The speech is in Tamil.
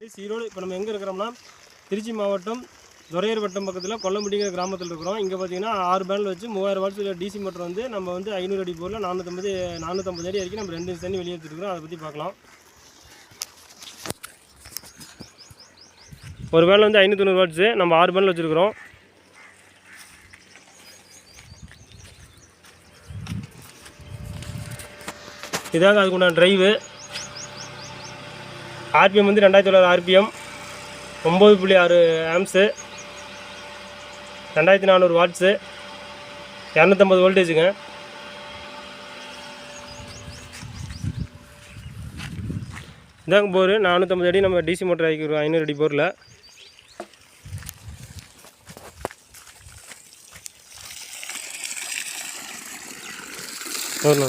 ஈரோடு இப்போ நம்ம எங்கே இருக்கிறோம்னா திருச்சி மாவட்டம் துறையூர் வட்டம் பக்கத்தில் கொல்லம்பட்டிங்கிற கிராமத்தில் இருக்கிறோம். இங்கே பார்த்தீங்கன்னா 6 பேனல் வச்சு 3000 வாட்ஸ் டிசி மோட்டர் வந்து நம்ம வந்து 500 அடி போரில் 450 அடி வரைக்கும் நம்ம 2 இன்ச் தண்ணி வெளியே எடுத்துருக்கிறோம். அதை பற்றி பார்க்கலாம். ஒரு பேனல் வந்து 590 வாட்ஸு, நம்ம 6 பேனல் வச்சுருக்கிறோம். இதாங்க அதுக்குண்டான ட்ரைவு. ஆர்பிஎம் வந்து 2900 ஆர்பிஎம், 9.6 ஆம்ஸு, 2400 வாட்ஸு, 250 வோல்டேஜுங்க. இதாங்க போர். 450 அடி நம்ம டிசி மோட்டர் ஆகிக்கிறோம் 500 அடி போரில். ஒரு